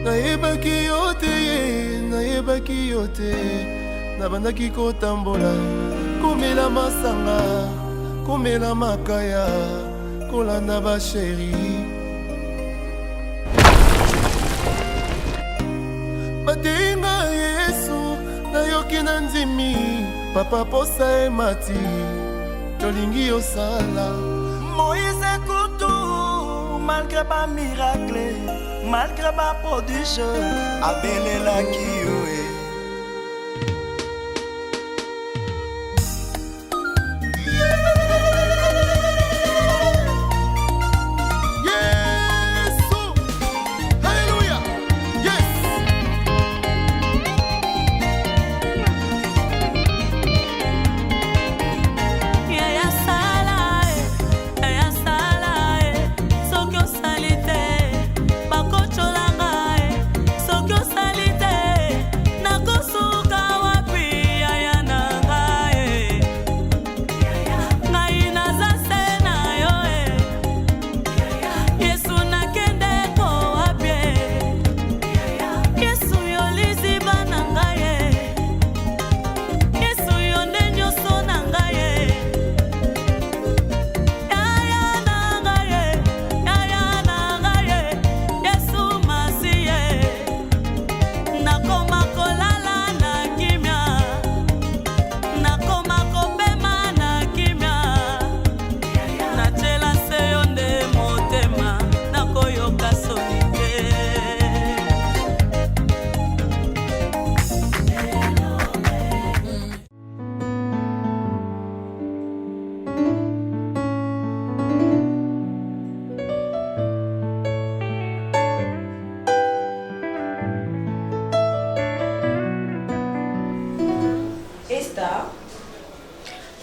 nayebaki yo te, nayebaki yo te. Nabandaki kotambola, komela masanga, komela makaya, kolanda ba chéri. Batenga Yesu, nayoki na nzimi, papa posa emati, tolingi osala. Moïse Koutou, malgré pas miracle, malgré pas prodige, abelelaki yo.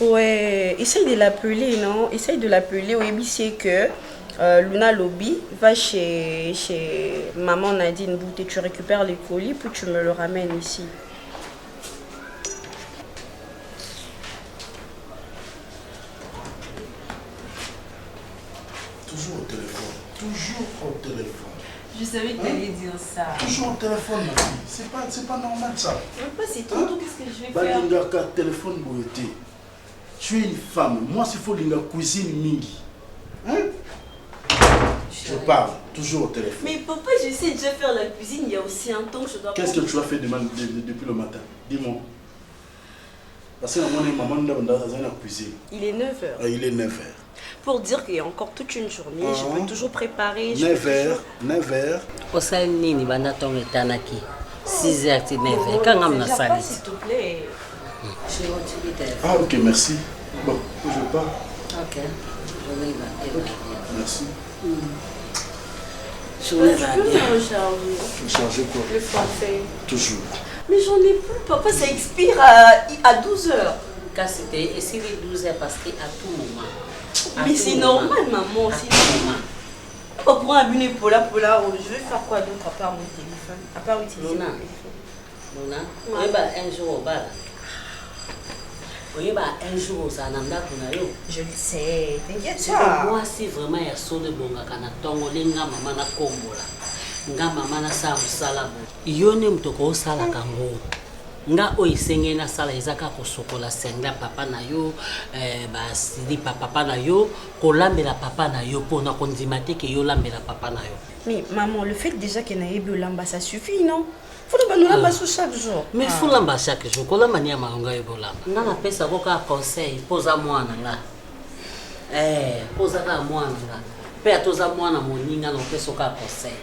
Ouais, essaye de l'appeler, non? Essaye de l'appeler. Oui, c'est que Luna Lobby va chez maman Nadine Bout et tu récupères les colis puis tu me le ramènes ici. Toujours au téléphone. Toujours au téléphone. Je savais que tu allais dire ça. Toujours au téléphone, ma fille. C'est pas normal ça. C'est tout. Qu'est-ce que je vais faire? Bah, téléphone, beauté. Tu es une femme. Moi, s'il faut la cuisine mingi. Hein? Je parle toujours au téléphone. Mais papa, je sais déjà faire la cuisine. Il y a aussi un temps que je dois... Qu'est-ce que tu as fait depuis le matin? Dis-moi. Parce que maman est dans la cuisine. Il est 9h. Il est 9h. Pour dire qu'il y a encore toute une journée, je peux toujours préparer. 9h, 9h. Au sein de Nini, Bandaton et Tanaki. 6h, 9h. Quand on a ça, s'il te plaît. Ah, ok, merci. Bon, je pars. Ok. Je vais Merci. Je peux me recharger. Recharger quoi? Le forfait. Toujours. Mais j'en ai plus, papa, ça expire à 12h. Quand c'était, et c'est les 12h parce qu'à tout moment. Mais c'est normal, maman. C'est normal. Pas pour un abonné pour là, je vais faire quoi d'autre à part mon téléphone? À part utiliser mon téléphone. Luna, oui, bah, un jour au bal. Oui, bah, un jour au Sananda Kunayo. Je le sais, t'inquiète pas. Moi, c'est vraiment un saut de bonga kanatongo, lenga maman na kombola. Nga maman na sa musala bo. Yone mtoko sala kango. Nga oisenge na sala ezaka ko sokola senga papa na yo, ba sidi papa na yo, ko lambela papa na yo pona kondimate ke yo lambela papa na yo. Mais maman, le fait déjà qu'elle n'ait bu lamba, ça suffit, non? Faut nous lamba chaque jour. Mais faut lamba chaque jour. Ko lamba ni amalonga yo bolamba. Nga na pesa boka conseil, posa mwana nga. Posa ka mwana nga. Pe atoza mwana moninga no pesa ka conseil.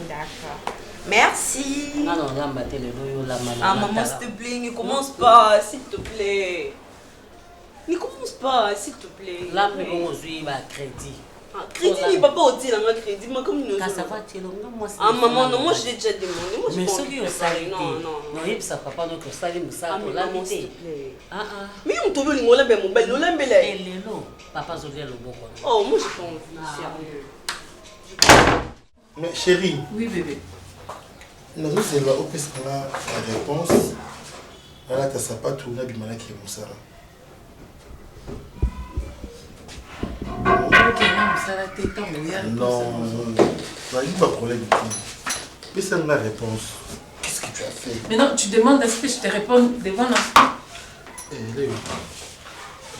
D'accord. Merci. Non, lamba tele no yo lamba. Ah maman, s'il te plaît, ne commence pas, s'il te plaît. Ne commence pas, s'il te plaît. Là, mais on joue ba crédit. Crédit, il va pas au-dessus d'un crédit, mais comme nous. Ça va, tu moi. Ah maman, non, moi je l'ai déjà demandé. Moi, mais celui qui a non. Non, il ça papa notre salut ça pour la s'il te plaît. Ah. Mais on te veut le mola ben mon bel, le lambe là. Et le non, papa Zodiel le bon. Oh, moi j'ai pas envie, sérieux. Mais chérie. Oui bébé. Nous c'est là où est-ce qu'on a la réponse. Là tu sais pas tout là bimana qui est moussara. Non, il n'y a pas de problème. Et ça la réponse. Qu'est-ce que tu as fait? Maintenant, tu demandes à ce que je te réponde devant l'enfant.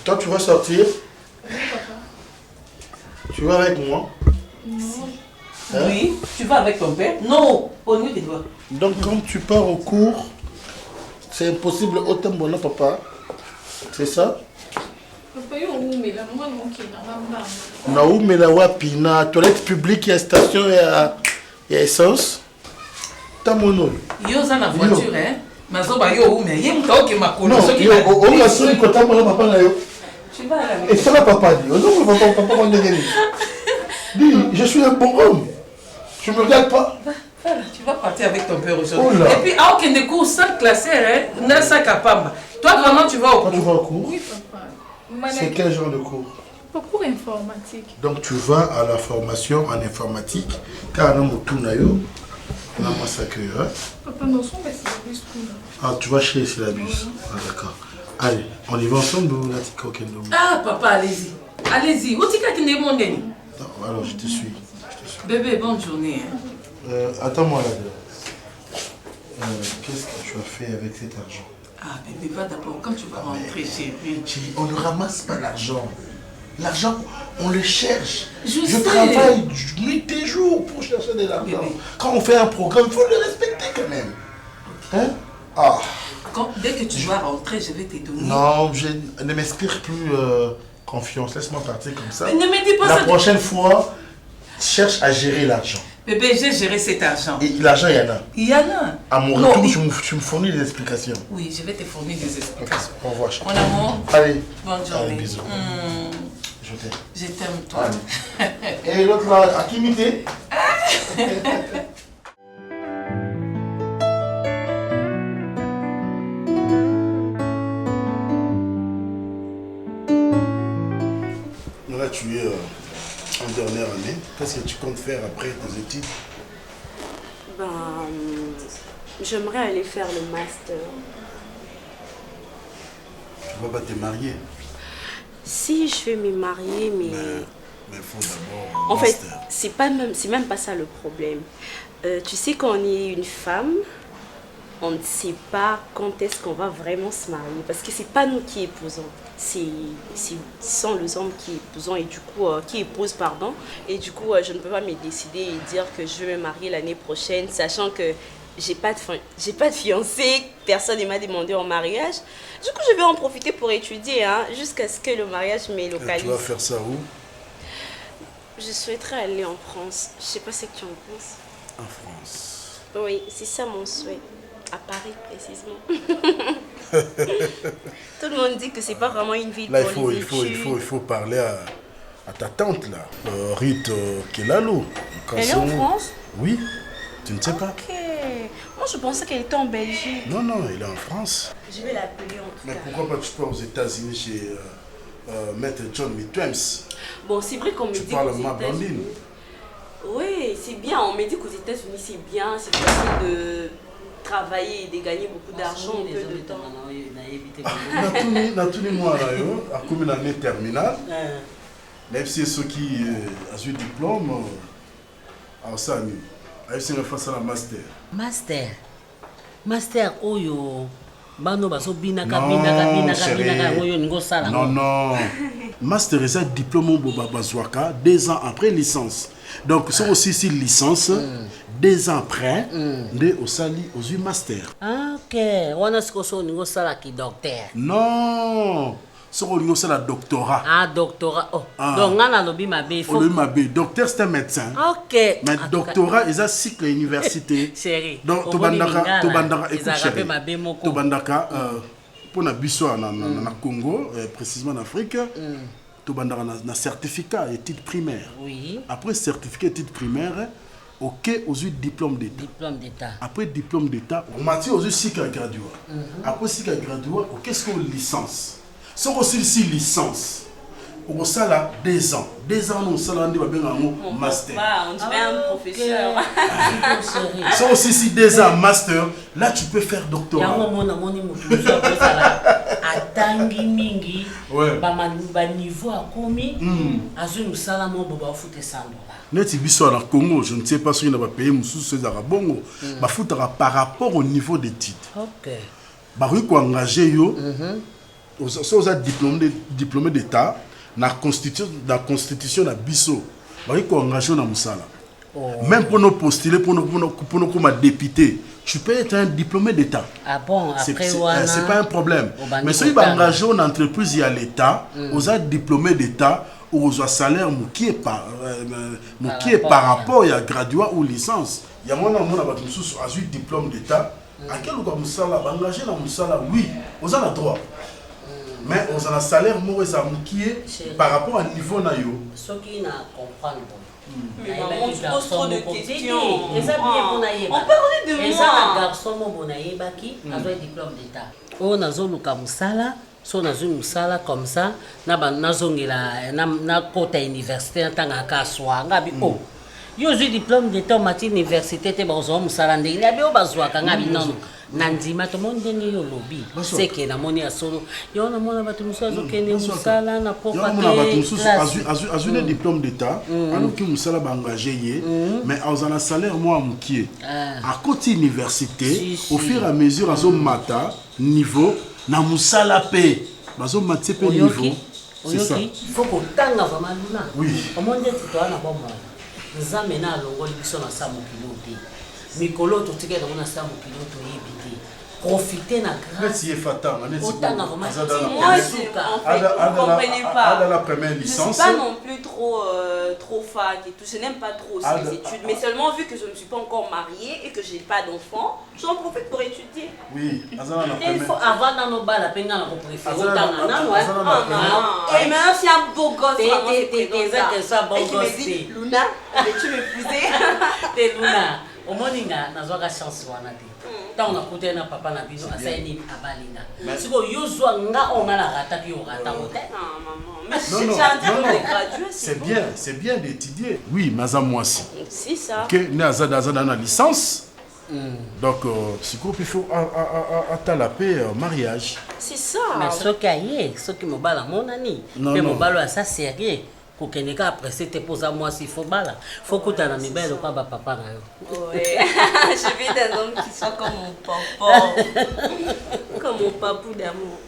Toi, tu vas sortir? Oui, papa. Tu vas avec moi? Non. Hein? Oui, tu vas avec ton père? Non, au niveau des doigts. Donc, quand tu pars au cours, c'est impossible autant bon, papa. C'est ça? Papa, yo, mais la moi, non, qui est Naou, mais la wapi, na toilette publique, il y a station, il y a essence. T'as mon nom. Yo, ça la voiture, hein? Mazoba, yo, mais il y a un temps qui m'a connu. Non, yo, on a su que t'as mon papa là. Tu vas avec. Et ça, la papa dit. Non, papa, on est gagné. Dis, je suis un bon homme. Tu me regardes pas? Voilà, tu vas partir avec ton père aujourd'hui. Oh là. Et puis, à aucun des cours, 5 classés, hein? N'a ça qu'à Pamba. Toi, vraiment, tu vas au Quand tu cours. vas au cours? Oui, papa. C'est quel genre de cours? Cours informatique. Donc tu vas à la formation en informatique, car on a tout on a massacré. Hein? Papa, nous sommes à service school. Ah, tu vas chez Syllabus. Ah, d'accord. Allez, on y va ensemble ou là, tu Ah, papa, allez-y. Allez-y. Où tu as mon nez? Alors, je te suis. Bébé, bonne journée. Hein. Attends-moi là. Qu'est-ce que tu as fait avec cet argent? Ah, bébé, va d'abord. Quand tu vas rentrer chez lui. On ne ramasse pas l'argent. L'argent, on le cherche. Je sais. Travaille nuit et jour pour chercher de l'argent. Quand on fait un programme, il faut le respecter quand même. Hein? Ah. Dès que tu vas rentrer, je vais te donner. Non, je ne m'inspire plus confiance. Laisse-moi partir comme ça. Mais ne me dis pas La ça. prochaine fois, cherche à gérer l'argent. Bébé, j'ai géré cet argent. Et l'argent, il y en a. Il y en a. À mon Non, retour, tu me fournis des explications. Oui, je vais te fournir des explications. Au revoir. Mon amour. Allez. Bonne journée. Allez, bisous. Je t'aime. Je t'aime, toi. Et l'autre là, à qui imiter? Là, tu es en dernière année. Qu'est-ce que tu comptes faire après tes études? Ben, j'aimerais aller faire le master. Tu vas pas te marier? Si, je vais me marier, mais il faut d'abord. en fait, c'est même pas ça le problème. Tu sais, quand on est une femme, on ne sait pas quand est-ce qu'on va vraiment se marier. Parce que c'est pas nous qui épousons. Ce sont les hommes qui épousent et du coup, qui épousent, pardon. Et du coup, je ne peux pas me décider et dire que je vais me marier l'année prochaine, sachant que j'ai pas de fiancé, personne ne m'a demandé en mariage. Du coup, je vais en profiter pour étudier, hein, jusqu'à ce que le mariage me localise. Tu vas faire ça où? Je souhaiterais aller en France. Je sais pas ce que tu en penses. En France. Oui, c'est ça mon souhait. À Paris, précisément. Tout le monde dit que c'est pas vraiment une ville là, pour les il faut parler à ta tante, là. Rite Kelalo. Elle est en France? Oui. Tu ne sais pas? Ok. Moi, je pensais qu'elle était en Belgique. Non, non, elle est en France. Je vais l'appeler en tout Mais cas. pourquoi pas tu pars aux États-Unis chez Maître John Mitwems? Bon, c'est vrai qu'on me dit Tu parles qu'aux ma blondine. États-Unis... Oui, c'est bien. On me dit qu'aux États-Unis, c'est bien. C'est facile de travailler et de gagner beaucoup d'argent en peu de temps. Moi, à combien d'années terminale, même si ceux qui ont eu diplôme, à Osani, même si on fait la master. Master oyo bano baso binaka oyo ningo sala. Non. Master c'est un diplôme bazwaka 2 ans après licence. Donc c'est aussi si licence 2 ans après de osali aux master. Ok, wana sikoso ningo sala ki docteur. Non. C'est un doctorat. Ah, doctorat. Oh. Donc, on a lobby ma bé. Docteur, c'est un médecin. Ok. Mais doctorat, c'est un cycle université. Chérie. Donc, tu bandaka, écoute, chérie. Tu bandaka, pour la Bissau, na Congo, précisément en Afrique, tu bandaka un certificat études primaires. Oui. Après certificat études primaires, ok, aux diplôme d'État. Diplôme d'État. Après diplôme d'État, on m'a dit aux cycle gradué. Après cycle gradué, qu'est-ce qu'on licence? C'est aussi licence. Au sala 2 ans. 2 ans, on sala un master. On dirait un professeur. Ça aussi, si 2 ans master, là tu peux faire doctorat. Atangi mingi, ouais. Ba niveau à komi, azul salamo boba foute sando. Net biso na Congo, je ne sais pas si on va payer musu ces arabongo, ba foutera par rapport au niveau des titres. OK. Ba ko engager yo. Aux diplômé d'état na constitution na biso. Ba ko engager na musala. Même pour nous postuler pour nous comme député, tu peux être un diplômé d'état. Ah bon, après c'est pas un problème. Mais si tu engages une entreprise il y a l'état, aux diplômés d'état ou aux salaire qui est par rapport à graduat ou licence. Il y a mon diplôme d'état. À quel moment musala engager na musala oui, aux a droit. Mais aux a salaire qui est par rapport à niveau na yo. Ce qui n'a comprendre. Mais maman, tu poses trop de questions. On parlait de moi. Un garçon qui a un diplôme d'état. On a zoluka musala, so na zulu musala comme ça, na zongela na kota université en tant qu'aswa, ngabi oh. Yo j'ai diplôme d'état en matière université te bazo musala ndenge ya bio bazwa ka ngabi non. Nandima to monde ndenge yo lobby. C'est que na moni ya solo. Yo na mona batu musala zo kene musala na poka ke. Azu un diplôme d'état, alors que musala ba engagé yé, mais aux un salaire moi mukie. À côté université, au fur et à mesure azo mata niveau na musala pe. Bazo maté pe niveau. C'est ça. Il faut qu'on tanga vraiment luna. Oui. Au monde tu dois na bon moi. Nzamena longoli biso na samu pilote. Mikolo to tike na samu pilote yebite. Profiter na grâce. Merci Fata, moi vous comprenez pas. À la première licence. Je suis pas non plus trop fac et tout, je n'aime pas trop ces études, mais seulement vu que je ne suis pas encore mariée et que j'ai pas d'enfant, j'en profite pour étudier. Oui, il faut avoir dans nos balles la peine à préférer. Et maintenant c'est un beau gosse. T'es Luna, veux-tu m'épouser? T'es Luna. Au moninga nazwaka chance wana te. Tant on a côté na papa na bino asaini abalinga. Siko yozwa nga onga la rata ki orata hotel. Non, c'est bien d'étudier. Oui, maza moi aussi. C'est ça. Que na azada na licence. Donc siko il faut atalaper mariage. C'est ça. Mais ce qui me bala mon ami. Mais mon balo ça sérieux. Pour que les après c'était pour ça moi s'il faut bala faut que tu as mis belle pas papa na yo. Ouais. Je veux des hommes qui soient comme mon papa. Comme mon papou d'amour.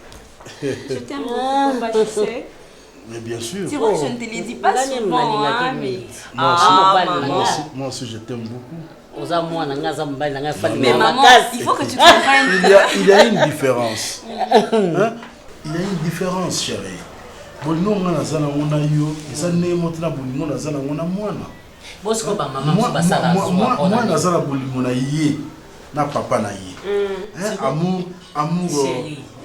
Je t'aime beaucoup papa, tu sais. Mais bien sûr. Tu vois, je ne te le dis pas souvent mais moi aussi je t'aime beaucoup. Mais maman, il faut que tu comprennes. Il y a une différence. Hein? Il y a une différence chérie. Bolino ngana zana ngona yo ezane motna bolino na zana ngona mwana bosko ba maman so basala moi na zana bolino na ye na papa na ye amour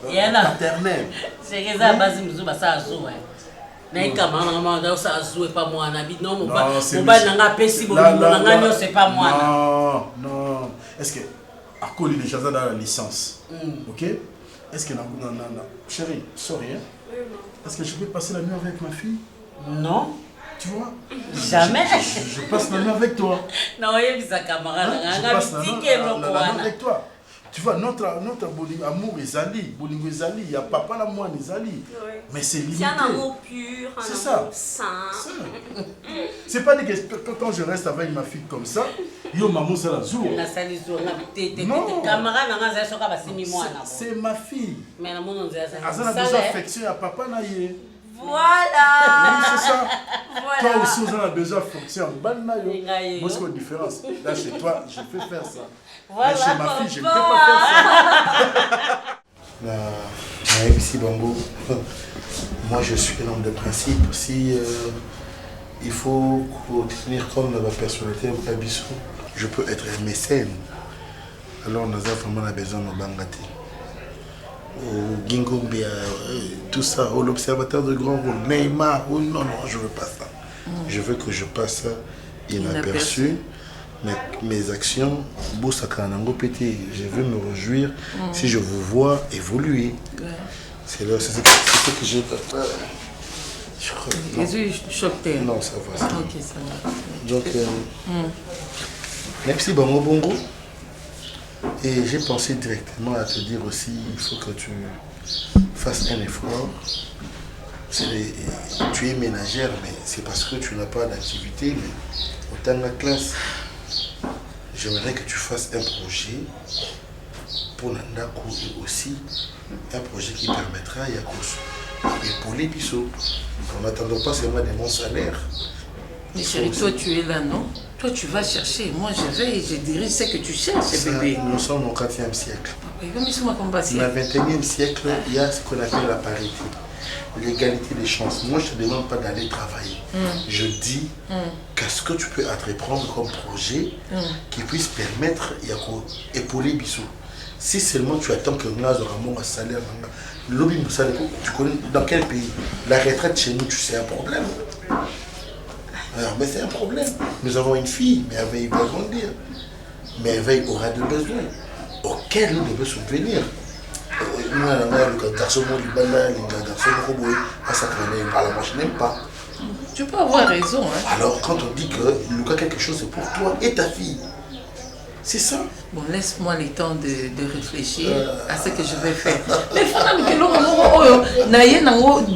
paternel c'est ça base muzo basala zo na ikama na mama da sa zo pas moi na bi non mo ba na nga pesi bolino na nga nyo c'est pas moi non est-ce que akoli déjà dans la licence OK est-ce que na chérie sorry hein? Est-ce que je peux passer la nuit avec ma fille? Non. Tu vois? Jamais. Je passe la nuit avec toi. Non, il y a des camarades. Je passe la nuit avec toi. Tu vois, notre amour est ali. Bolingo est ali. Il y a papa la moi est ali. Mais c'est limité. C'est un amour pur, un amour sain. C'est pas des questions. Quand je reste avec ma fille comme ça, yo maman c'est la jour. Non. C'est ma fille. Mais la mon a besoin d'affection à papa na ye. Voilà. Oui, c'est ça. Voilà. Toi aussi, on a besoin d'affection. Moi, c'est une différence. Là, chez toi, je peux faire ça. Voilà. Mais chez ma fille, je ne peux pas faire ça. Ici, Bambo, moi, je suis un homme de principe. Si il faut tenir compte de ma personnalité, je peux être un mécène. Alors, on a vraiment besoin de Bangati. Au Gingombia, tout ça, au l'observateur de grand rôle, Neymar, non, je veux pas ça. Je veux que je passe inaperçu. Mes actions, je veux me réjouir si je vous vois évoluer. C'est ce que je Jésus choqué. Non, ça va. Ça. Ok, ça va. Donc, merci Bango Bongo. Et j'ai pensé directement à te dire aussi, il faut que tu fasses un effort. Tu es ménagère, mais c'est parce que tu n'as pas d'activité. Mais autant de la classe, j'aimerais que tu fasses un projet pour Nandako et aussi un projet qui permettra à Yakos d'épauler Bissot. En n'attendant pas seulement des bons salaires. Mais chérie, toi tu es là, non? Toi tu vas chercher. Moi je vais et je dirige ce que tu cherches, bébé. Nous sommes au 4e siècle. Dans le 21e siècle, il y a ce qu'on appelle la parité. L'égalité des chances. Moi, je ne te demande pas d'aller travailler. Je dis qu'est-ce que tu peux entreprendre comme projet qui puisse permettre d'épauler Bissot. Si seulement tu attends que nous ayons un salaire, tu connais dans quel pays? La retraite chez nous, tu sais, un problème. Alors, mais c'est un problème. Nous avons une fille, Merveille va grandir. Merveille aura des besoins auxquels nous devons subvenir. Le garçon je n'aime pas. Tu peux avoir raison. Hein? Alors, quand on dit que Lucas, quelque chose c'est pour toi et ta fille, c'est ça. Bon, laisse-moi le temps de réfléchir à ce que je vais faire. Mais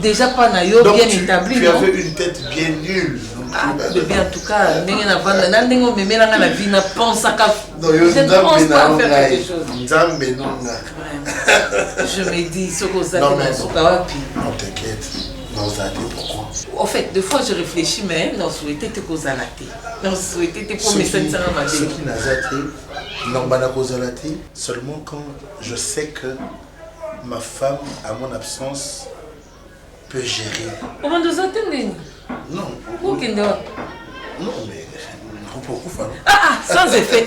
déjà pas bien établi. Tu avais une tête bien nulle. Ah, bébé, en tout cas, je pense à faire quelque chose. Je me dis, ce que ça non, t'inquiète. Pourquoi? En fait, des fois je réfléchis, mais non, souhaité te causer la tête. Non, souhaité te pour mes Ce qui n'a pas été, seulement quand je sais que ma femme, à mon absence, peut gérer. Comment nous attendons? Non. Où qu'il doit? Non, mais pourquoi? Sans effet.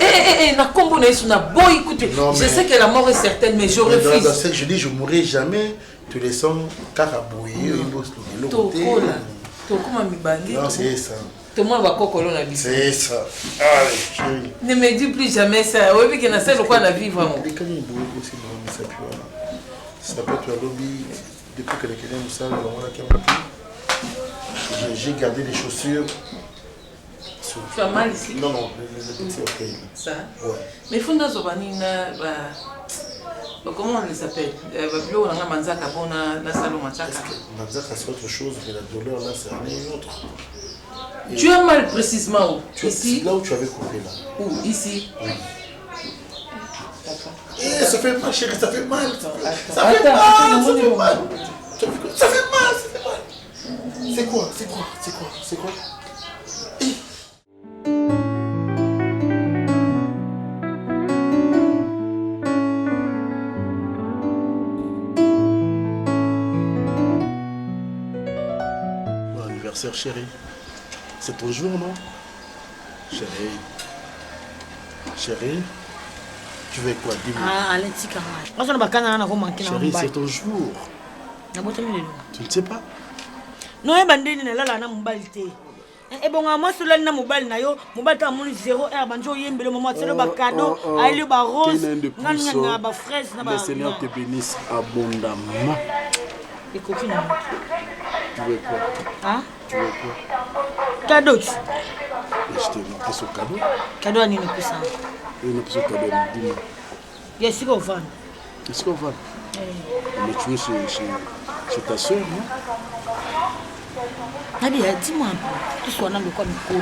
Je sais que la mort est certaine, mais je refuse. Dans ce que je dis, je ne mourrai jamais. Tu les sens carabouillés. Non, c'est ça. C'est ça. Allez, ne me dis plus jamais ça. Oui, mais c'est le quoi la vie vraiment. Ça peut être un lobby. Depuis que les clients nous savent, j'ai gardé les chaussures. Tu as mal ici? Non, les petits, ok. Ça? Ouais. Mais il faut que comment on les appelle? Manzaka, c'est autre chose, mais la douleur là, c'est une autre. Et tu as mal précisément où? Ici? Là où tu avais coupé là. Où? Ici? Oui. Eh, ça fait mal, chérie, ça fait mal. Ça fait mal. C'est quoi? Bon anniversaire, chérie. C'est ton jour, non? Chérie, tu veux quoi? Dis-moi. Chérie, c'est ton jour. Tu ne sais pas? Non, et bon, moi, sur la mobile, nayo, mobile, t'as mon 0 R, banjo, yembe, le moment, c'est le cadeau, aïe, le rose, n'a fraise, le Seigneur te bénisse abondamment. Et coquine. Tu veux quoi? Hein? Tu veux quoi? Cadeau. Je t'ai montré ce cadeau. Cadeau à Nino Puissant. Et une option cadeau, dis-moi. Il y a ce qu'on vend. Qu'est-ce qu'on vend? Mais tu es chez ta soeur, non? Nadia, dis-moi un peu. Tu sois dans le coin du colo.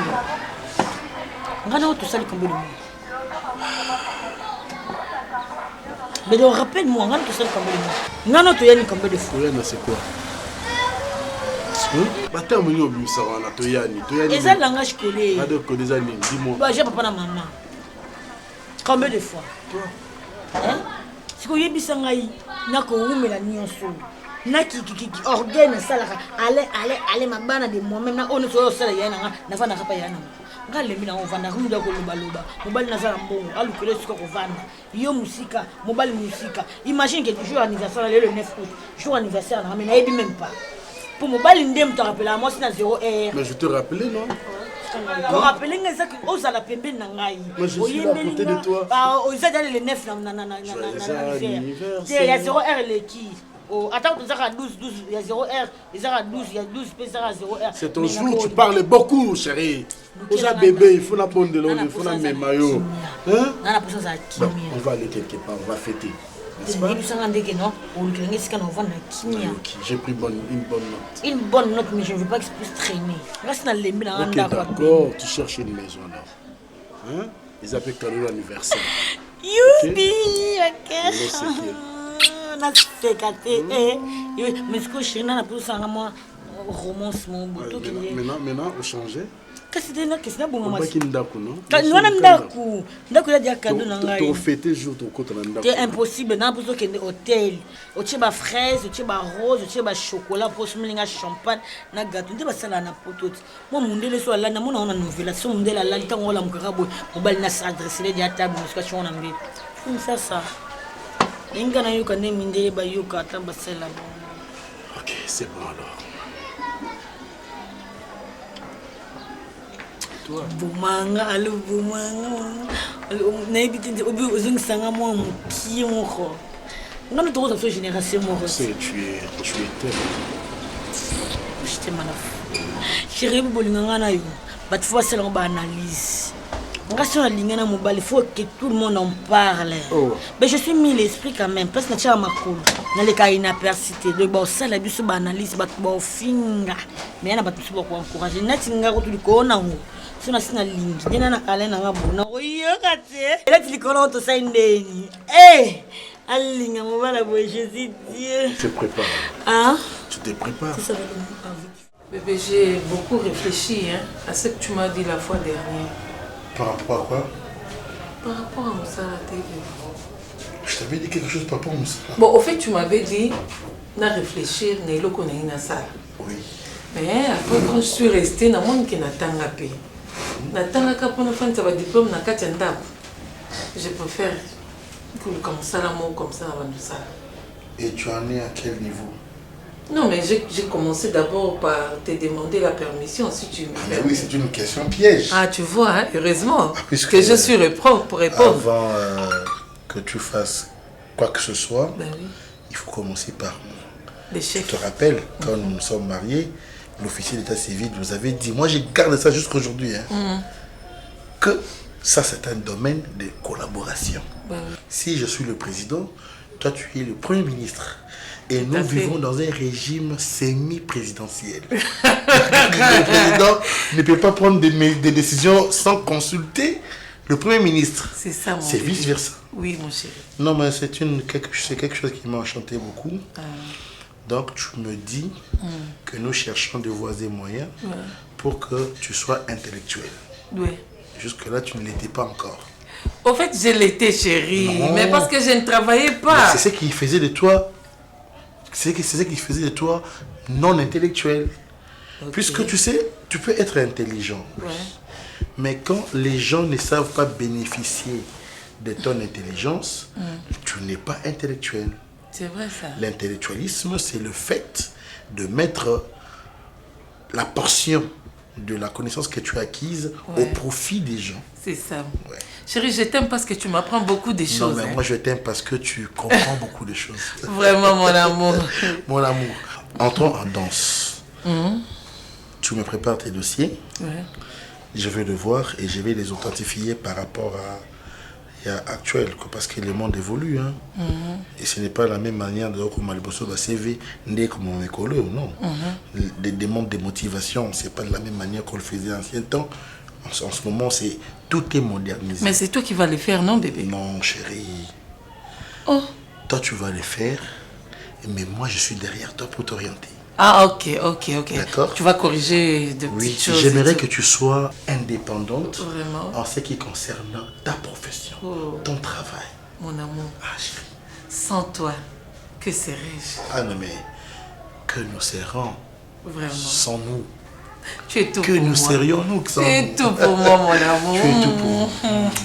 Regarde tout ça, le combo de moi. Mais donc, rappelle-moi, regarde tout ça, le combo de moi. Non, tu as le combo de fou. C'est quoi? Bata mwenye obimisa wana toyani. Et ça, le langage collé. Dis-moi. Bah, j'ai papa et maman. Combien de fois? Hein? Si vous avez dit nako umela nyonso naki organe sala allez ma bana de moi-même na ono so sala yana na fana kapa yana ngale mina ovanda kumuda ko loba mobali na sala mbongo alukele siko ko vanda yo musika mobali musika imagine que jour anniversaire le 9 août jour anniversaire na mais ebi même pas pour mobali ndem te rappeler moi c'est na 0 R. Mais je te rappelais non? Pour rappeler ça que aux la pembe na ngai oyembeli de toi bah aux allez le 9 na il y a 0 R le qui Attends, tu as 12, il y a 0 R. Il y a 12, il y a 12, il y a 0 R. C'est ton jour, tu parles beaucoup, chérie. Pour un bébé, il faut la bonne de l'eau, il faut la même maillot. Hein? On va aller quelque part, on va fêter. N'est-ce pas? J'ai pris une bonne note. Une bonne note, mais je ne veux pas que ça puisse traîner. Ok, d'accord, tu cherches une maison là. Hein? Ils appellent cadeau d'anniversaire. Youpi, ok. Mais ce que je suis là, c'est un romance. Maintenant, vous changez? Qu'est-ce que c'est bon, maman? C'est impossible. Il hôtel. Il y a fraises, il y a rose, il y a chocolat, il y a champagne, il y a gâteau. Il y a ça na potot. Moi, mon délai soit là, mon on a nouvelle. Si on dit la langue, on l'a mkrabo. On va s'adresser les diatables, parce que on a mis. C'est ça. L'inga na yuka ne minde ba yuka tamba sela. Ok, c'est bon alors. Bumanga alu bumanga nayebi tindi obi ozongisanga mwa mokie moko nga no tokoza so génération moko tu es tellement j'étais malade chérie bolinga nga na yo bato fo basalanga baanalyse nga si on alinga na mobali il faut que tout le monde en parle. Mais je suis mis l'esprit quand même parce que natia makolo naleka inapercité donc basala biso baanalyse bato baofinga mais na bato so bakoencourage nati nga kotulikona ngo si on a un ligne, il y a un câlin à bon. Oui, et là tu connais tout ça indéni. Eh, Aline, on va la voir, Jésus Dieu. Tu te prépares. Hein? Tu te prépares. Bébé, j'ai beaucoup réfléchi à ce que tu m'as dit la fois dernière. Par rapport à quoi? Par rapport à Moussa TV. Je t'avais dit quelque chose par rapport à Moussa. Bon, au fait, tu m'avais dit de réfléchir, de connaître une salle. Oui. Mais après, quand je suis restée, je n'ai pas de je préfère comme ça, l'amour comme ça avant ça. Et tu en es à quel niveau? Non, mais j'ai commencé d'abord par te demander la permission si tu me permets. Oui, c'est une question piège. Ah, tu vois, hein, heureusement que je suis pour répondre. Avant que tu fasses quoi que ce soit, ben oui. Il faut commencer par les chefs. Je te rappelle, quand nous nous sommes mariés, l'officier d'état civil nous avait dit, moi j'ai gardé ça jusqu'à aujourd'hui, que ça c'est un domaine de collaboration. Oui. Si je suis le président, toi tu es le premier ministre. Et nous vivons dans un régime semi-présidentiel. Le président ne peut pas prendre des décisions sans consulter le premier ministre. C'est ça, mon C'est vice-versa. Oui, mon chéri. Non, mais c'est quelque chose qui m'a enchanté beaucoup. Donc, tu me dis que nous cherchons de voies et moyens pour que tu sois intellectuel. Oui. Jusque-là, tu ne l'étais pas encore. Au fait, je l'étais, chérie. Non. Mais parce que je ne travaillais pas. C'est ce qui faisait de toi... C'est ce qui faisait de toi non intellectuel. Okay. Puisque tu sais, tu peux être intelligent. Ouais. Mais quand les gens ne savent pas bénéficier de ton intelligence, tu n'es pas intellectuel. C'est vrai ça. L'intellectualisme, c'est le fait de mettre la portion de la connaissance que tu as acquise au profit des gens. C'est ça. Ouais. Chérie, je t'aime parce que tu m'apprends beaucoup de choses. Non, mais moi je t'aime parce que tu comprends beaucoup de choses. Vraiment, mon amour. Mon amour. Entrons en danse. Tu me prépares tes dossiers. Je vais le voir et je vais les authentifier par rapport à actuel, parce que le monde évolue. Et ce n'est pas la même manière de comme CV, comme on est non. Des demandes de motivation, ce n'est pas de la même manière qu'on le faisait en ancien temps. En ce moment, tout est modernisé. Mais c'est toi qui vas le faire, non, bébé? Non, chérie. Oh. Toi, tu vas le faire, mais moi, je suis derrière toi pour t'orienter. Ah, ok. D'accord. Tu vas corriger de petites choses. J'aimerais que tu sois indépendante. Vraiment. En ce qui concerne ta profession, ton travail. Mon amour. Ah, chérie. Sans toi, que serais-je? Ah non, mais que nous serons. Vraiment. Sans nous. Tu es tout que pour nous moi. Serions-nous sans Tu es nous. tout pour moi, mon amour. Tu es tout pour moi.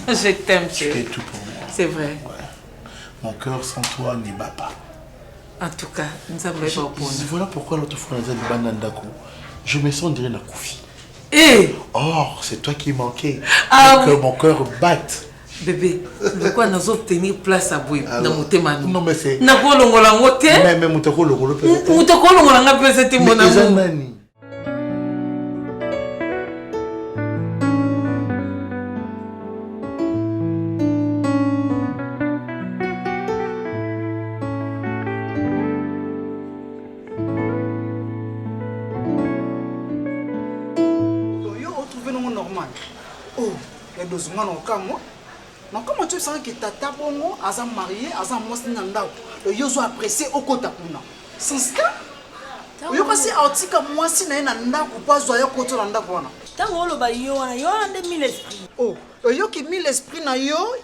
Je t'aime, chérie. Tu es tout pour moi. C'est vrai. Ouais. Mon cœur sans toi n'y bat pas. En tout cas, nous avons pas pour nous. Voilà pourquoi l'autre fois, je me sens dire la Koufi. Et or, c'est toi qui manquais. Ah, que mon cœur batte Bébé, le quoi nous obtenir place à Boui dans mon thème. Non, mais c'est. N'a pas l'ongola ngote. Mais Moutoko l'ongolo peut-être. Moutoko l'ongola nga peut-être mon amour. Comment tu sens que tata bongo aza marié aza mwasi na ndako yo zo apprécier okota kuna sans ça yo kasi autika mwasi na ndako pa zo ya koto na ndako wana tango lo ba yo wana yo ande mille esprit yo ki mille esprit na yo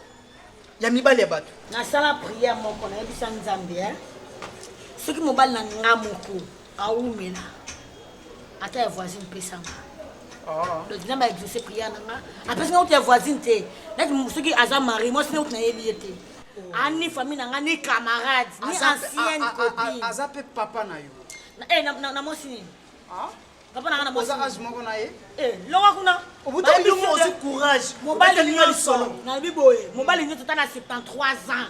ya mibali ya bato na sala prière moko na yebisa nzambe hein soki mobali na nga moko aumela ata ya voisine pesanga le dina ba exaucer prière nanga après ça tu es voisine té là tu qui aza mari moi c'est autre na yebiete ani famille nanga ni camarade ni ancienne copine aza pe papa na yo na moi c'est papa nanga na moi oza âge moko na ye longa kuna obuta yo mo aussi courage mobali ni solo na biboye mobali ni totana 73 ans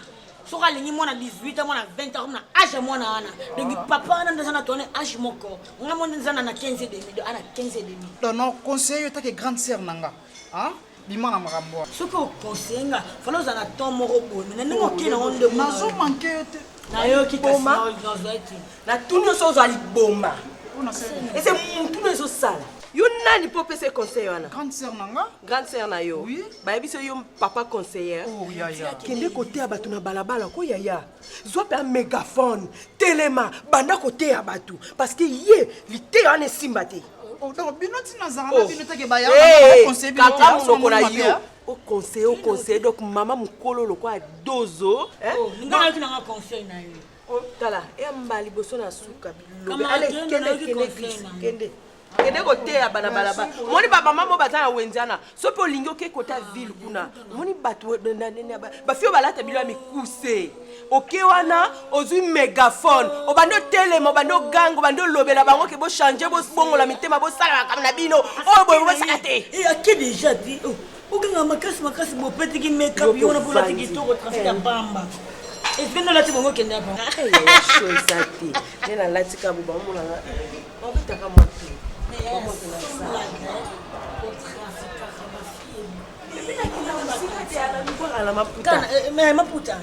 soka lingi mwana 18 ans mwana 20 ans mwana âge mwana ana donc papa na ndazana tone âge moko nga mwana ndazana na 15 et demi ana 15 et demi non conseiller ta que grande sœur nanga hein bimana makambo soko conseiller nga falo za na ton moko boye na ndingo kina onde na zo manquer na yo kitoma na tuno so za liboma et c'est tout les sala yo nani po pese conseil wana grande sœur na yo ba biso yo papa conseiller kende côté ya batu na balabala ko yaya zo pe mégaphone telema banda côté ya batu parce que ye lité wana simbate donc binoti na zanga binota ke baya conseiller kaka monoko na yo au conseil donc maman mukolo lo kwa dozo ngana kina conseil na yo tala e mbali boso na suka bilobe allez kende kende côté ya bana balaba moni baba mama batana wenzana so pe olingo ke côté ville kuna moni batu ba fio balata bilo mikuse oke wana ozui mégaphone obando telema obando gango obando lobela bango ke bo changer bo bongola mitema bo sala comme na bino o boy bo sakate et a qui déjà dit oganga makasi bo petit make-up yo na pour la tikito trafic ya bamba et puis nous là tu bongo kende apa show sati nena latika bo ba mo la ba bitaka mo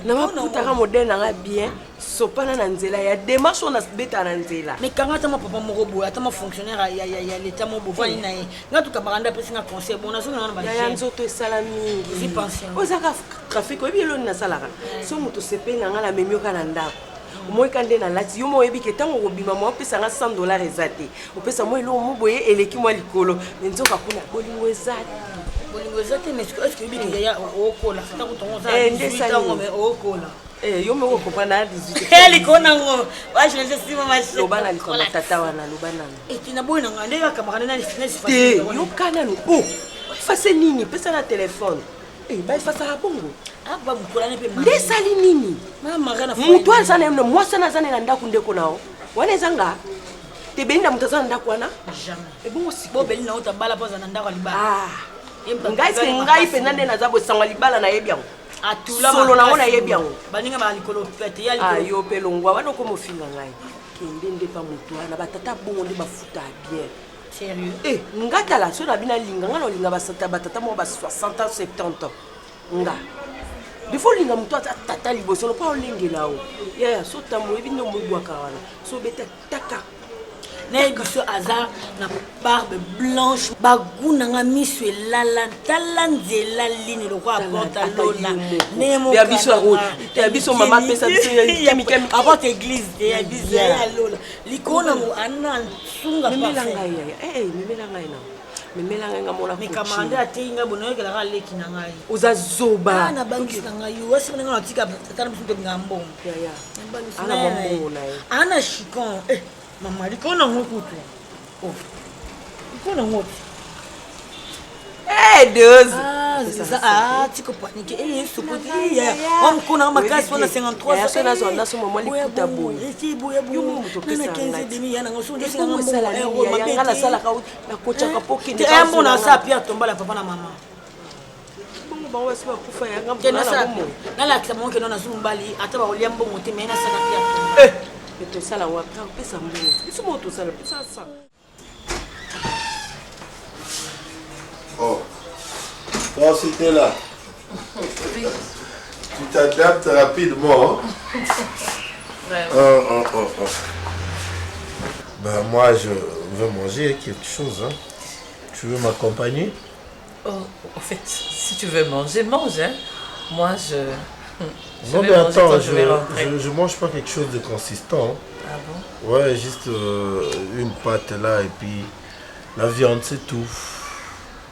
namaputaka modele nanga bien sopana na nzela ya démarche ona beta na nzela mais kanga tama papa moko boye atama fonctionnaire ya l'état mo bovani na ye nga tuka baranda pesi nga conseil bon na zonga na ba ya nzoto esala mingi si pension ozaka trafic oyebi eloni nasalaka so moto sepeli nanga na memi oka na ndako moi quand na lati yo mo yebi ke tango obima mo pesa nga $100 ezate opesa mo elo mo boye eleki mo likolo nzoka kuna bolingo ezate mais est-ce que yebi ke ya okola ta ko tongo za 18 ans mais okola yo me comprendre na 18 eli kona ngo ba je ne sais pas ma chérie lobana likolo tata wana lobana et tu na boye nga ndeka kamara na finesse facile yo kana no face nini pesa na téléphone ba efasaka bongo aba mukolane pe nde sali nini mama kana mutu azana mno mwasa na zana na ndako ndeko nao wana ezanga tebenda mutazana ndako wana jamais bongo sibo beli na otambala poza na ndako libala ngai pena nde naza bosangwa libala na yebi yango atula solo nango na yebi yango baninga ba likolo pete ya likolo ayo pe longwa wana ko mofinga ngai kende nde pa mutu wana batata bongo nde bafuta bien sérieux ngata la so na bina linga ngana olinga batata mo ba 60 ans 70 ans nga before linga mutu tata liboso no pa olingela o ya so tamu ebi ndo mobwaka wana so beta taka na biso aza na barbe blanche bagunanga miso elala tala nzela lini lokwa porta lola nemo ya biso aro ya biso mama pesa biso ya kemi apporte église ya biso ya lola likona mo ana sunga memela ngai memela ngai na memela ngai ngamona mais kamande atinga bono ke la kale kinanga oza zoba na bangi nanga yo wasi nanga natika tata biso ngambo ya ana mambo na ana chicon mama likona ngokutu likona ngokutu deux tiko panique sokoti ya omkona makasi wana 53 ça na zona so mama likuta boye yo muto pesa na 15 demi yana ngoso ndio singa ngombo ngala sala ka na kocha ka poki ndio mbona sa pia tomba la papa na mama bongo bango basi bakufa yanga nalakisa mongo keno nazwi mobali ata bakolia mbongo te mai nasala pia tosala wapi opesa mbongo biso mo tosala pisasa. Oh, toi aussi t'es là. Tu t'adaptes rapidement. Ben moi je veux manger quelque chose. Hein. Tu veux m'accompagner? Oh, en fait, si tu veux manger, mange. Hein. Moi non mais attends, je mange pas quelque chose de consistant. Ah bon? Ouais, juste une pâte là et puis la viande, c'est tout.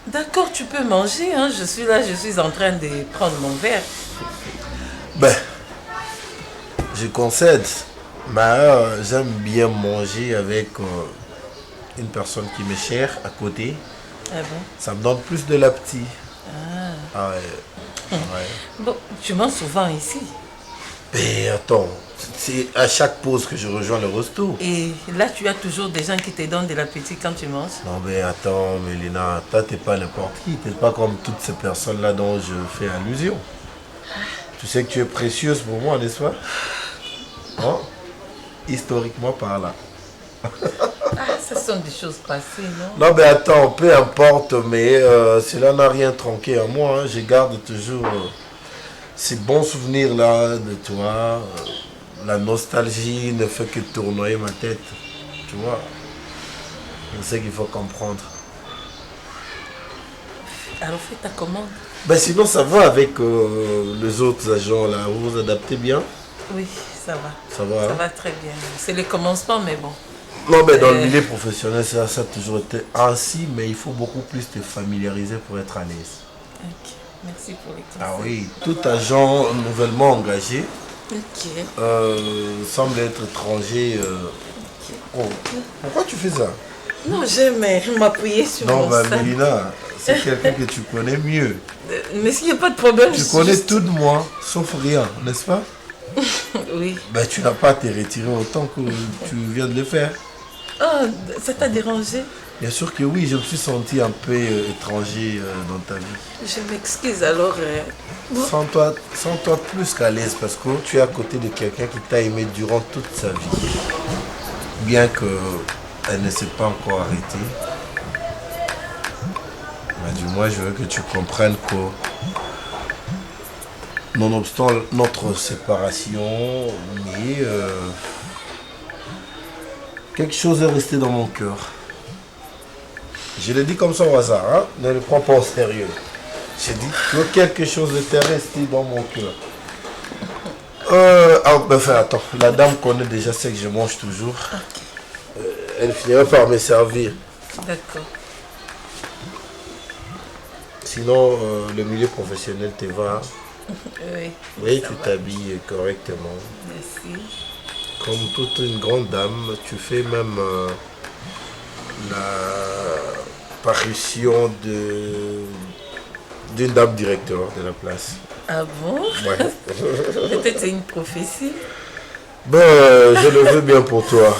D'accord, tu peux manger. Hein. Je suis là, je suis en train de prendre mon verre. Ben, je concède. Mais j'aime bien manger avec une personne qui m'est chère à côté. Ah bon? Ça me donne plus de l'appétit. Ah ouais. Ouais. Bon, tu manges souvent ici? Mais attends, c'est à chaque pause que je rejoins le resto. Et là, tu as toujours des gens qui te donnent de l'appétit quand tu manges? Non mais attends, Mélina, toi t'es pas n'importe qui. T'es pas comme toutes ces personnes-là dont je fais allusion. Tu sais que tu es précieuse pour moi, n'est-ce pas? Hein? Historiquement parlant. Ce sont des choses passées, non? Non mais attends, peu importe, mais cela n'a rien tronqué à moi. Hein. Je garde toujours ces bons souvenirs-là de toi. La nostalgie ne fait que tournoyer ma tête. Tu vois? C'est ce qu'il faut comprendre. Alors fais ta commande. Ben sinon ça va avec les autres agents là. Vous vous adaptez bien? Oui, ça va. Ça va? Ça va très bien. C'est le commencement, mais bon. Non, mais dans le milieu professionnel, ça a toujours été ainsi, mais il faut beaucoup plus te familiariser pour être à l'aise. Ok, merci pour les conseils. Ah oui, tout agent nouvellement engagé semble être étranger. Oh, pourquoi tu fais ça? Non, j'aime m'appuyer sur mon Non, sein. Mélina, c'est quelqu'un que tu connais mieux. Mais s'il n'y a pas de problème, tu connais tout de moi, sauf rien, n'est-ce pas? Oui. Ben, tu n'as pas à te retirer autant que tu viens de le faire. Oh, ça t'a dérangé? Bien sûr que oui, je me suis senti un peu étranger dans ta vie. Je m'excuse alors. Bon. Sens-toi plus qu'à l'aise parce que tu es à côté de quelqu'un qui t'a aimé durant toute sa vie. Bien qu'elle ne s'est pas encore arrêtée. Mais du moins, je veux que tu comprennes que nonobstant notre séparation, mais quelque chose est resté dans mon cœur. Je le dis comme ça au hasard, hein? Ne le prends pas au sérieux. J'ai dit que quelque chose était resté dans mon cœur. Enfin, attends, la dame connaît déjà ce que je mange toujours. Elle finira par me servir. D'accord. Sinon, le milieu professionnel te va. Oui. Oui, tu t'habilles correctement. Merci. Comme toute une grande dame, tu fais même la parution d'une dame directeur de la place. Ah bon? Ouais. Peut-être c'est une prophétie. Ben, je le veux bien pour toi.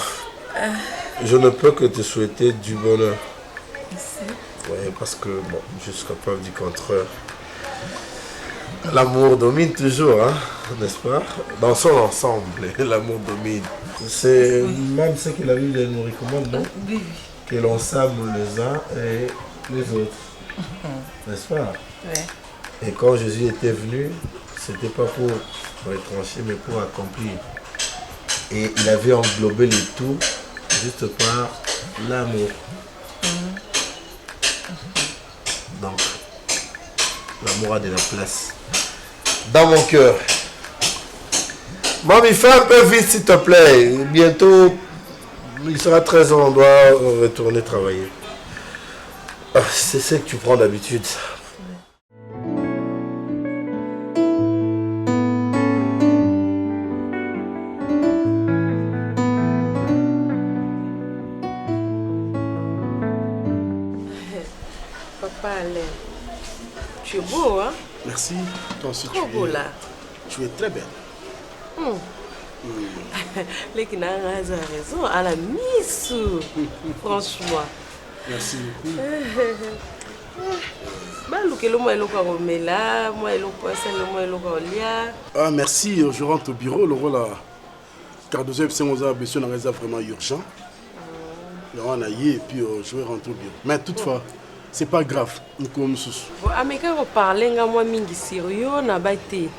Je ne peux que te souhaiter du bonheur. Merci. Oui, parce que, bon, jusqu'à preuve du contraire, l'amour domine toujours, hein, n'est-ce pas? Dans son ensemble, l'amour domine. C'est même ce que la Bible nous recommande, non? Oui. Que l'on s'aime les uns et les autres. N'est-ce pas? Oui. Et quand Jésus était venu, c'était pas pour retrancher, mais pour accomplir. Et il avait englobé le tout juste par l'amour. Donc, l'amour a de la place dans mon cœur. Mamie, fais un peu vite s'il te plaît. Bientôt, il sera 13h, on doit retourner travailler. C'est ce que tu prends d'habitude. Papa Alain, tu es beau, hein? Merci, toi aussi. Trop beau là. Tu es très belle. Les qui n'ont raison, à la mise, franchement. Merci beaucoup. Ah, merci, je rentre au bureau. Le voilà. Car deuxième, c'est besoin d'un réserve vraiment urgent. On a et puis je vais rentrer au bureau. Mais toutefois, c'est pas grave. Nous comme sous. Mais quand on parle, moi, mingi sérieux, na baité.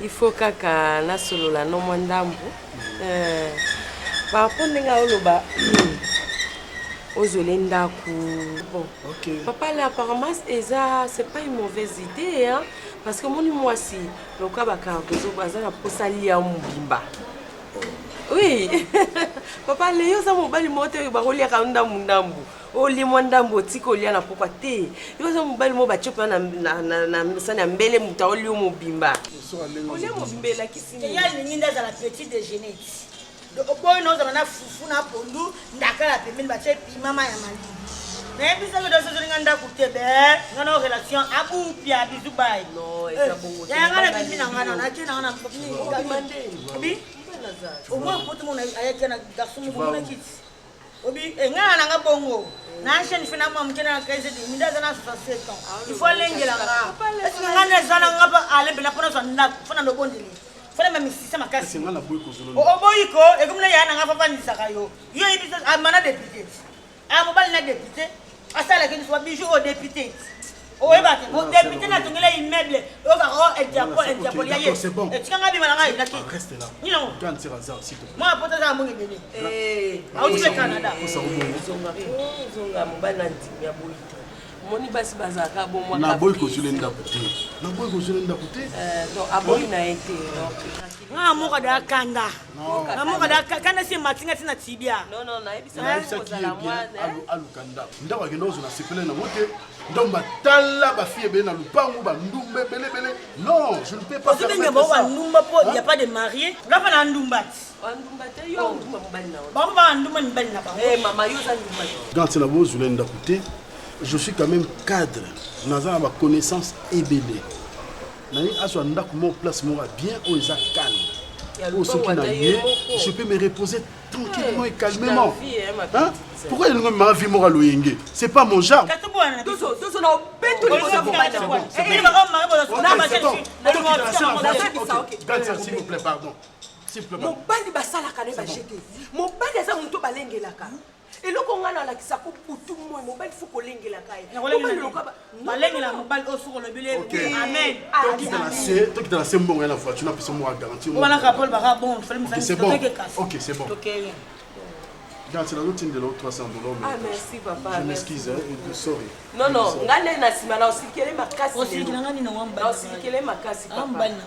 Il faut que na solo la no mandambo. Par rapport à oloba. Ozolenda ku. Bon. OK. Papa là apparemment c'est pas une mauvaise idée hein parce que moi si le cas ba cardozo bazana posali ya mubimba. Oui. Papa Léo ça mobali moto ba kolia ka ndambu. Oli mwandambo tiko lia na papa te. Yo ça mobali mo ba chopa na sana mbele muta oli mubimba. Oli mubimbela kisini. Ya ninginda za la petite déjeuner. Boy knows that I'm funa pondu ndakala pembeni ba chepi mama ya mali. Mais bisa que dans ce nganda kutebe ngana relation abu pia bizu bai. Non, et ça bongo. Ya ngana bibi na ngana na kina ngana kopini ngamande. Obi? Au moins pour tout mon ayeke na garçon mo mo kit. Obi ngana nga bongo. Na chaîne fina mo mkena 15 de minda za na 67 ans. Il faut lengela nga. Est-ce que ngana zana ngapa ale bela pona so ndak fona no bondeli. Fala mami sisa makasi. C'est ngala boy ko zolo. Oboyiko e kumna yana nga papa ni sakayo. Yo ibisa amana député. Amobali na député. Asala ke ni so bijou au député. O eba ke o député na tongela immeuble. O va o diapo ya. C'est bon. Et tikanga bi malanga ina ki. Reste là. Ni non. Quand c'est razard s'il te plaît. Moi apota za mungi bébé. Au tu Canada. Zonga mobali na ndimya boyito. Moni basi bazaka bon moi. Na boy ko zulenda côté. Na boy ko zulenda côté. Donc aboyi na été. Nga moka da kanda. Nga moka da kanda si matinga tina tibia. Non na ebisa ko zala moi. Alu kanda. Ndawa ke nozo na sepele na mote. Ndomba tala ba fille be na lupangu ba ndumbe bele. Non, je ne peux pas faire ça. Ndumba po, il y a pas de marié. Ngapa na ndumbati. Ndumbati yo ndumba mobali na. Ba ndumba ni bali na ba. Mama yo za ndumbati. Quand c'est la boy zulenda côté. Je suis quand même cadre. Nous avons ma connaissance ébélée. Nani aswa ndaku mon place moi bien au isa calme. Au ce qui n'a lieu, je peux me reposer tranquillement et calmement. Hein? Pourquoi il m'a vie moi loyenge? C'est pas mon genre. S'il vous plaît, pardon. S'il vous plaît. Mon bali basala kane ba jeter. Mon bali eza muntu balengelaka. Et le Congolais a la qui s'appelle pour tout le monde, mobile faut qu'on l'engue la caille. Malengela la mobile au sur le billet. Amen. Toi qui dans la scène bon la voiture, tu peux moi garantir. On a rapport bara bon, fallait me faire. C'est bon. OK, c'est bon. OK. Regarde, c'est la routine de l'autre $300. Ah merci papa. Je m'excuse sorry. Non, ngale na sima na osikele makasi. Osikele ngani na wamba. Na osikele makasi papa. Wamba na.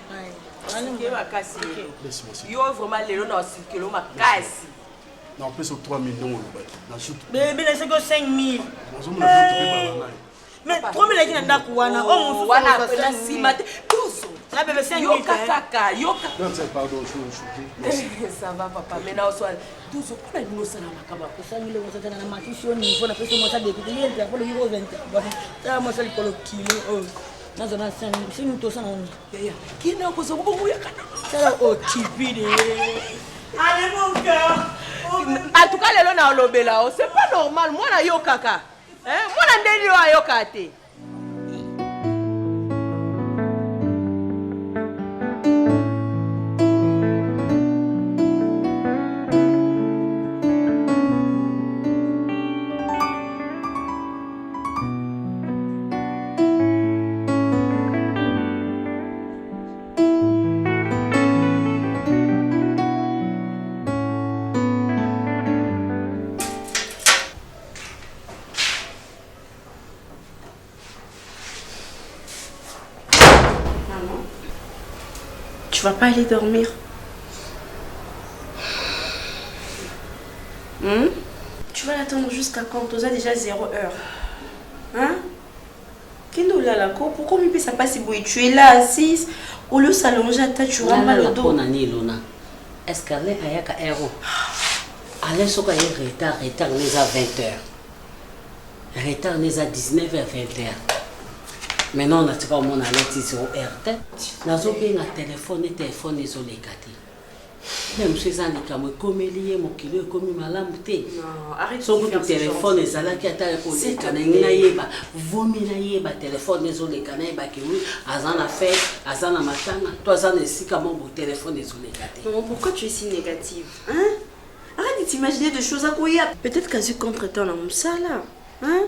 Osikele makasi. Yo vraiment lelo na osikele makasi. Non, on peut sur 3 millions. Bébé, c'est que 5 000. Mais 3 000 qui n'a pas oh, voilà, la cimate. La bébé, 5 000. Yo kaka. Non, pardon, je ça va, papa. Mais là, on soit 12 ans. Pourquoi nous sommes à la 5 000 euros, c'est un amateur. Il faut la personne qui a débuté. Il y a un euro 20. Ça, moi, c'est le kilo. Dans un 5 000. C'est nous tous en qui n'a pas besoin de c'est là, oh, Tipeee. Allez, mon cœur. En tout cas, les gens olobela, c'est pas normal. Moi na yo kaka. Moi na ndeli yo ayo kate. Tu vas pas aller dormir? Tu vas l'attendre jusqu'à quand? Tu as déjà 0 heure. Hein? Pourquoi mi ça passe si tu es là assise au lieu s'allonger à ta tu rentres le dos. Est-ce qu'elle est à héros? Elle est sur un retard n'est à 20h. Retard n'est à 19h 20h. Maintenant, on a pas mon alerte sur RT. Nous avons un téléphone isolé. Même si ça n'est comme comédie, mon kilo comme malamu te. Non, arrête. Son téléphone est là qui a téléphoné. Kanayeba, vomi nayeba téléphone désolé kanayeba qui oui, azana fait, azana matanga, toi ça n'est si comment mon téléphone désolé gâté. Maman, pourquoi tu es si négative? Hein? Arrête de t'imaginer de choses à quoi. Peut-être qu'à ce contre-temps là, mon ça là, hein?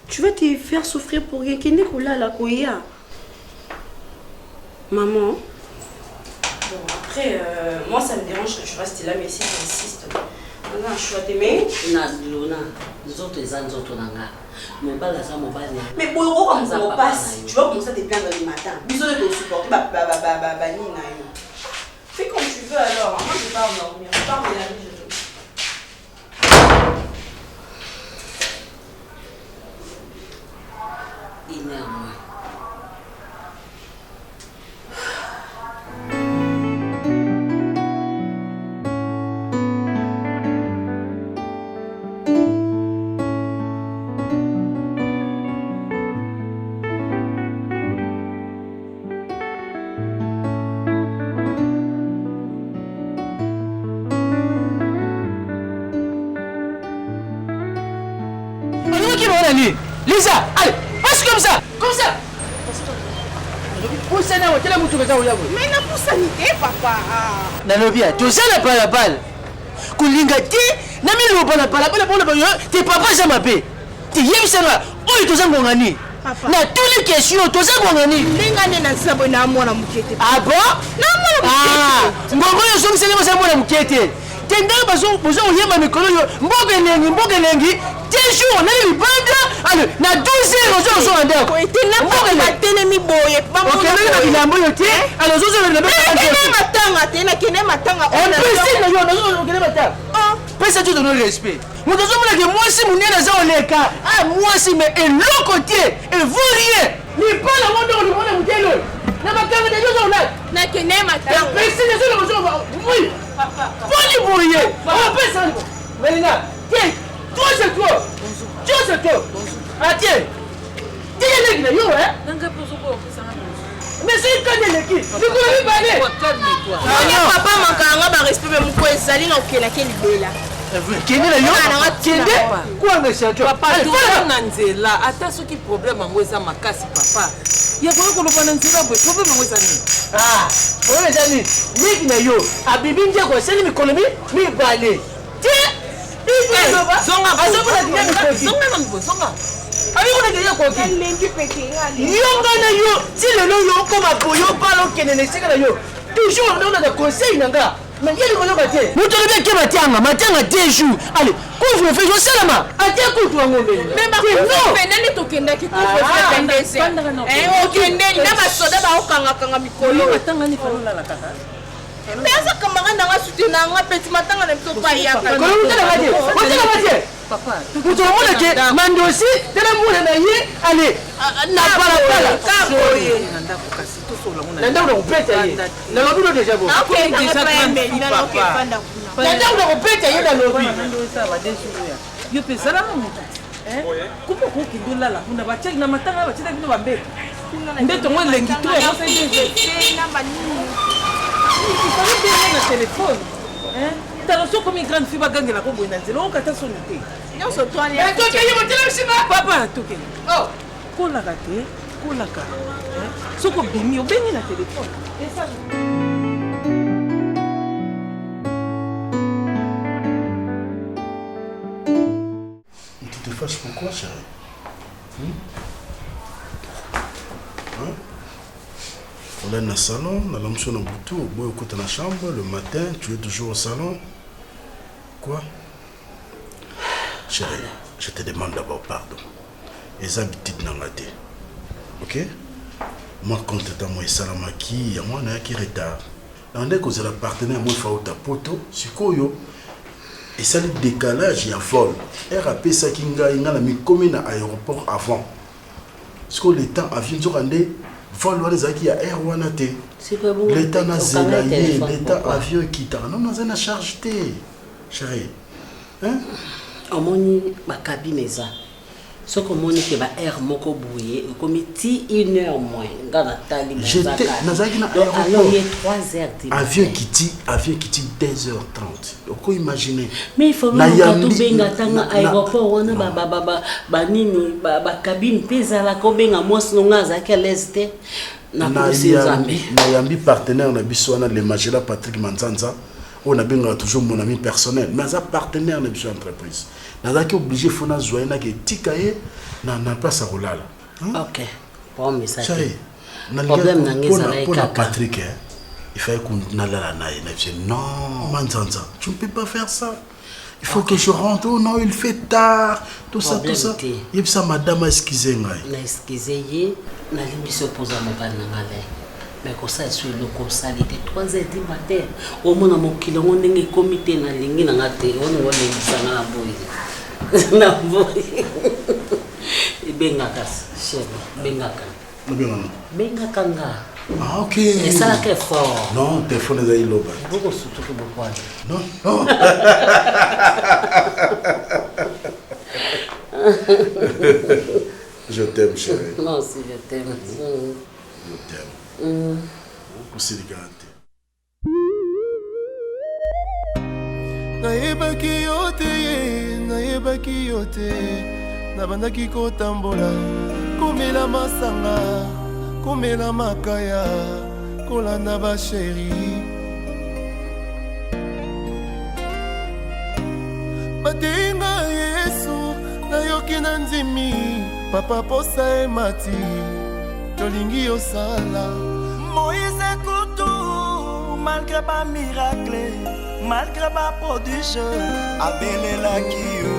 Tu vas te faire souffrir pour rien qui n'est que là la koya. Maman. Bon, après, moi ça me dérange que tu restes là, mais si tu insistes, on a un choix d'aimer. Luna, nous autres les autres nanga. Mon bal ça mon bal. Mais pour quand on passe, tu vas commencer à te plaindre le matin. Bisous de te supporter, nina. Fais comme tu veux alors. Moi je pars dormir. Je pars de la nuit, je te. Énerve-moi. Lisa, allez, passe comme ça, comme ça. Pousse-moi, tu l'as montré ça. Mais n'a pas sanité, papa. Nanobia, tu sais la balle. Kulingati, nami le balle, tes papas jamais appelé. Tu y es là, où est ton ngongani? Na tous les questions, ton ngongani. Lingane na sabo na mwana mukete. Ah bon? Na mwana mukete. Ngongo yo so msele mwana mwana mukete. Tenda bazo yema mikolo yo, mbogelengi. 10 jours, on a eu le bande, na 12 heures, on a eu le bande. Tu n'as pas mis boye. Ok, il a un bon yoté, alors on a eu le bande. Pesa tu donnes le respect. Moi, je suis mon ah, moi, si, mais et l'autre côté, et vous rien. Ni pas la monde, on a n'a pas de deux on a. N'a que n'est ma tante. Mais c'est les autres, oui. Pas les brouillés. On peut ça. Mélina, tiens. Toi c'est toi. Toi c'est toi. Ah tiens. Tiens les gars, yo hein. Mais c'est une canne les qui. Tu peux lui parler. Calme-toi. Papa manka ba respect mais mko ezali na okela keli bela. Kende la yo. Kende. Quoi mais c'est toi. Papa, tu na nzela. Ata soki problème ngo eza makasi papa. Ya ko ko lobana nzela bo problème ngo eza nini? Ah, on est amis. Niki na yo. Abibi nje ko seli mikonomi mi bale. Tiens. Zonga si le nom yo comme boyo balo kenene seka na yo toujours on a des conseils nanga mais il y a des conseils nous te bien que matanga 2 jours allez quand vous me faites je salama atia ko tu ngombe mais ma ko penene to kenda ki ko pendese o kendeni na basoda ba okanga mikolo matanga ni falola la kaka. Mais ça comment on a soutenu un petit matin on ne peut pas y aller. Papa, vous te montrez que Mandosi, tu l'as montré d'ailleurs, allez, n'a pas la balle. Nanda on pète ailleurs. Na lobi do déjà bon. OK, déjà mais il a OK panda kuna. Nanda on pète ailleurs dans lobi. Ça va déjouer. Yo pesa la moto. Hein? Comment ko kindola la kuna ba check na matanga ba check na ba mbete. Mbete mo lengi to ya fa c'est na ba nini. Il fallait bien le téléphone. Hein? T'as reçu comme une grande fille bagangue la combo dans zéro kata sonité. Non so toi mais toi qui monte là c'est pas papa toi qui. Oh, kola kate, kola ka. Hein? Soko bimi obeni na téléphone. Et ça tu te fâches pourquoi chérie? On est dans le salon, on a l'homme sur le bouton, au bout de la chambre, le matin, tu es toujours au salon. Quoi? Chérie, je te demande d'abord pardon. Les habitudes n'ont pas été. Ok? Moi, quand tu es moi, salamaki, il y a moi qui retard. On est que c'est la partenaire, moi, il faut ta poto, c'est quoi yo? Et ça, le décalage, il y a vol. RAP, ça qui a mis comme à l'aéroport avant. Parce que le temps, avion, tu rendais. Vol qui a air wanate. C'est pas bon. L'état n'a zélaillé, l'état avion qui t'a. Non, non, c'est charge té. Chérie. Hein? On moni ma cabine ça. Ce que moni que ba air moko bouillé, comme 1 heure moins. Ngana tali. J'étais dans un aéroport. Alors il y a 3 heures. Avion qui dit avion qui dit 2h30. Pourquoi imaginer? Mais il faut que tu à l'aéroport, on a une cabine, pesa ko benga mwasi nonga azaki à l'est na yambi partenaire na biso wana le magistrat Patrick Manzanza on a benga toujours mon ami personnel mais un partenaire na biso entreprise nazaki obligé fona zoyer na ke tikaye na place à rolala. OK bon message problème pour Patrick il fallait qu'on n'allait non Manzanza tu ne peux pas faire ça. Il faut que je rentre. Oh non, il fait tard. Tout ça, tout ça. Il y a ça, madame, excusez moi. Excusez, na limbiso posa mobile na ngale. Mais comme ça, je suis le conseil de 3h du matin. Au moins, mon kilo, on est comité na lingi na ngate. On est ça na boy. Na boy. Bengakas, chérie. Bengakan. Bengakanga. Ah, ok. Et ça, c'est fort. Non, téléphone est là. Beaucoup surtout que beaucoup. Non, non. Je t'aime, chérie. Moi aussi, je t'aime. Je t'aime. Beaucoup c'est garanti. Nayebaki yote, nayebaki yote. Nabandaki kotambola, komela masanga. Komela makaya kolanda ba chéri batenga Yesu nayoki na ndimi papa posa emati tolingi osala Moïse Kutu malgré ba miracle malgré ba prodige abelelaki yo